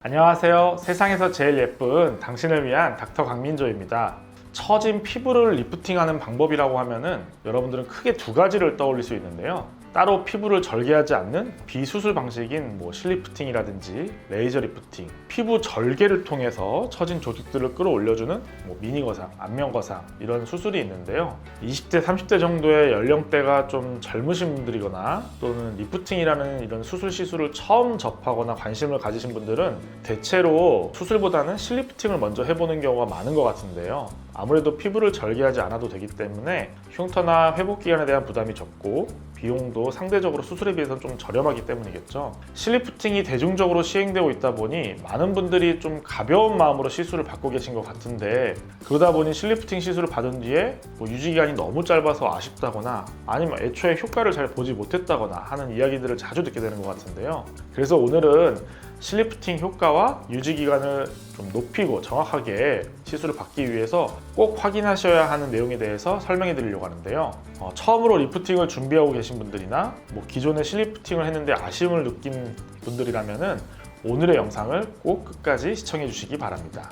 안녕하세요. 세상에서 제일 예쁜 당신을 위한 닥터 강민조입니다. 처진 피부를 리프팅하는 방법이라고 하면은 여러분들은 크게 두 가지를 떠올릴 수 있는데요. 따로 피부를 절개하지 않는 비수술 방식인 실리프팅이라든지 레이저 리프팅, 피부 절개를 통해서 처진 조직들을 끌어올려주는 미니 거상, 안면 거상 이런 수술이 있는데요. 20대, 30대 정도의 연령대가 좀 젊으신 분들이거나 또는 리프팅이라는 이런 수술 시술을 처음 접하거나 관심을 가지신 분들은 대체로 수술보다는 실리프팅을 먼저 해보는 경우가 많은 것 같은데요. 아무래도 피부를 절개하지 않아도 되기 때문에 흉터나 회복 기간에 대한 부담이 적고 비용도 상대적으로 수술에 비해서는 좀 저렴하기 때문이겠죠. 실리프팅이 대중적으로 시행되고 있다 보니 많은 분들이 좀 가벼운 마음으로 시술을 받고 계신 것 같은데, 그러다 보니 실리프팅 시술을 받은 뒤에 유지기간이 너무 짧아서 아쉽다거나 아니면 애초에 효과를 잘 보지 못했다거나 하는 이야기들을 자주 듣게 되는 것 같은데요. 그래서 오늘은 실리프팅 효과와 유지기간을 좀 높이고 정확하게 시술을 받기 위해서 꼭 확인하셔야 하는 내용에 대해서 설명해 드리려고 하는데요. 처음으로 리프팅을 준비하고 계신 분들이나 기존에 실리프팅을 했는데 아쉬움을 느낀 분들이라면 오늘의 영상을 꼭 끝까지 시청해 주시기 바랍니다.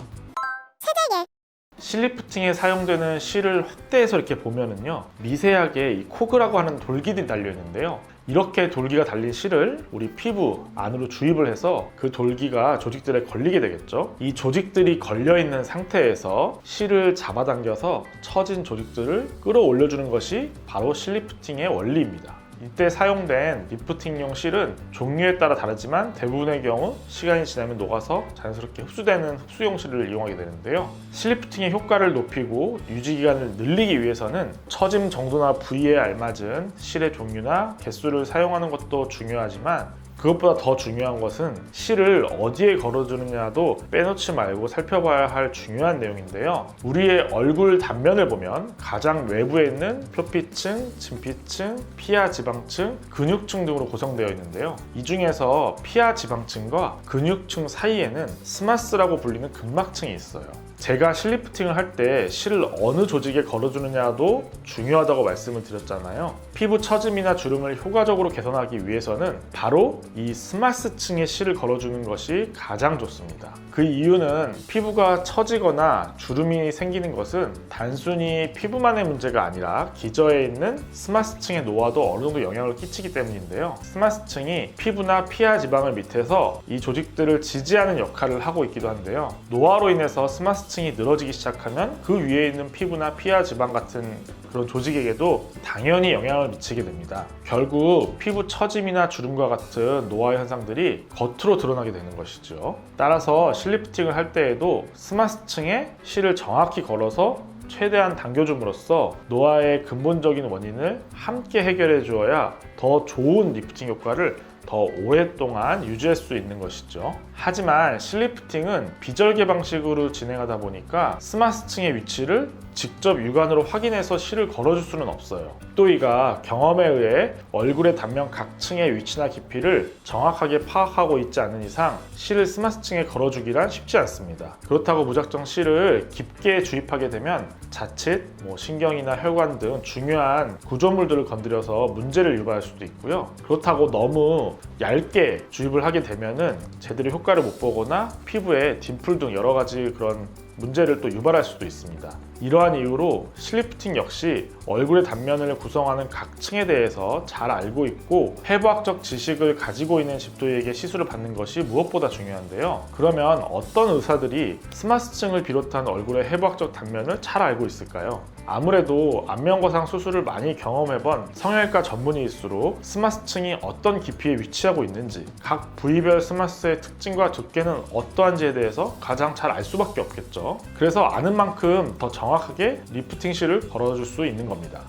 실리프팅에 사용되는 실을 확대해서 이렇게 보면은요, 미세하게 이 코그라고 하는 돌기들이 달려 있는데요. 이렇게 돌기가 달린 실을 우리 피부 안으로 주입을 해서 그 돌기가 조직들에 걸리게 되겠죠. 이 조직들이 걸려 있는 상태에서 실을 잡아당겨서 처진 조직들을 끌어올려주는 것이 바로 실리프팅의 원리입니다. 이때 사용된 리프팅용 실은 종류에 따라 다르지만 대부분의 경우 시간이 지나면 녹아서 자연스럽게 흡수되는 흡수용 실을 이용하게 되는데요. 실리프팅의 효과를 높이고 유지기간을 늘리기 위해서는 처짐 정도나 부위에 알맞은 실의 종류나 개수를 사용하는 것도 중요하지만 그것보다 더 중요한 것은 실을 어디에 걸어주느냐도 빼놓지 말고 살펴봐야 할 중요한 내용인데요. 우리의 얼굴 단면을 보면 가장 외부에 있는 표피층, 진피층, 피하 지방층, 근육층 등으로 구성되어 있는데요. 이 중에서 피하 지방층과 근육층 사이에는 스마스라고 불리는 근막층이 있어요. 제가 실리프팅을 할 때 실을 어느 조직에 걸어주느냐도 중요하다고 말씀을 드렸잖아요. 피부 처짐이나 주름을 효과적으로 개선하기 위해서는 바로 이 스마스층에 실을 걸어주는 것이 가장 좋습니다. 그 이유는 피부가 처지거나 주름이 생기는 것은 단순히 피부만의 문제가 아니라 기저에 있는 스마스층의 노화도 어느 정도 영향을 끼치기 때문인데요. 스마스층이 피부나 피하 지방을 밑에서 이 조직들을 지지하는 역할을 하고 있기도 한데요. 노화로 인해서 스마스층이 늘어지기 시작하면 그 위에 있는 피부나 피하 지방 같은 그런 조직에게도 당연히 영향을 미치게 됩니다. 결국 피부 처짐이나 주름과 같은 노화 현상들이 겉으로 드러나게 되는 것이죠. 따라서 실리프팅을 할 때에도 스마스층에 실을 정확히 걸어서 최대한 당겨줌으로써 노화의 근본적인 원인을 함께 해결해 주어야 더 좋은 리프팅 효과를 더 오랫동안 유지할 수 있는 것이죠. 하지만 실리프팅은 비절개 방식으로 진행하다 보니까 스마스층의 위치를 직접 육안으로 확인해서 실을 걸어줄 수는 없어요. 또이가 경험에 의해 얼굴의 단면 각 층의 위치나 깊이를 정확하게 파악하고 있지 않는 이상 실을 스마스층에 걸어주기란 쉽지 않습니다. 그렇다고 무작정 실을 깊게 주입하게 되면 자칫 신경이나 혈관 등 중요한 구조물들을 건드려서 문제를 유발할 수도 있고요. 그렇다고 너무 얇게 주입을 하게 되면은 제대로 효과를 못 보거나 피부에 딤플 등 여러 가지 그런 문제를 또 유발할 수도 있습니다. 이러한 이유로 실리프팅 역시 얼굴의 단면을 구성하는 각 층에 대해서 잘 알고 있고 해부학적 지식을 가지고 있는 집도에게 시술을 받는 것이 무엇보다 중요한데요. 그러면 어떤 의사들이 스마스층을 비롯한 얼굴의 해부학적 단면을 잘 알고 있을까요? 아무래도 안면거상 수술을 많이 경험해본 성형외과 전문의일수록 스마스층이 어떤 깊이에 위치하고 있는지, 각 부위별 스마스의 특징과 두께는 어떠한지에 대해서 가장 잘 알 수밖에 없겠죠. 그래서 아는 만큼 더 정확하게 리프팅 실을 걸어줄 수 있는 겁니다.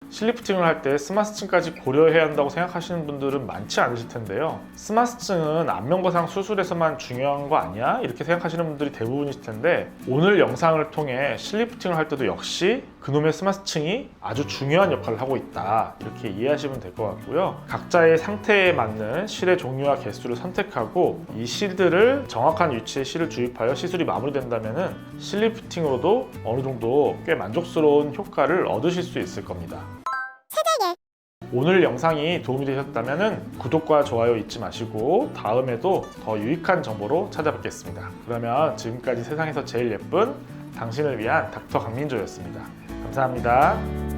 실리프팅을 할 때 스마스층까지 고려해야 한다고 생각하시는 분들은 많지 않으실 텐데요. 스마스층은 안면거상 수술에서만 중요한 거 아니야? 이렇게 생각하시는 분들이 대부분이실 텐데, 오늘 영상을 통해 실리프팅을 할 때도 역시 그놈의 스마스층이 아주 중요한 역할을 하고 있다, 이렇게 이해하시면 될 것 같고요. 각자의 상태에 맞는 실의 종류와 개수를 선택하고 이 실들을 정확한 위치에 실을 주입하여 시술이 마무리된다면 실리프팅으로도 어느 정도 꽤 만족스러운 효과를 얻으실 수 있을 겁니다. 오늘 영상이 도움이 되셨다면 구독과 좋아요 잊지 마시고 다음에도 더 유익한 정보로 찾아뵙겠습니다. 그러면 지금까지 세상에서 제일 예쁜 당신을 위한 닥터 강민조였습니다. 감사합니다.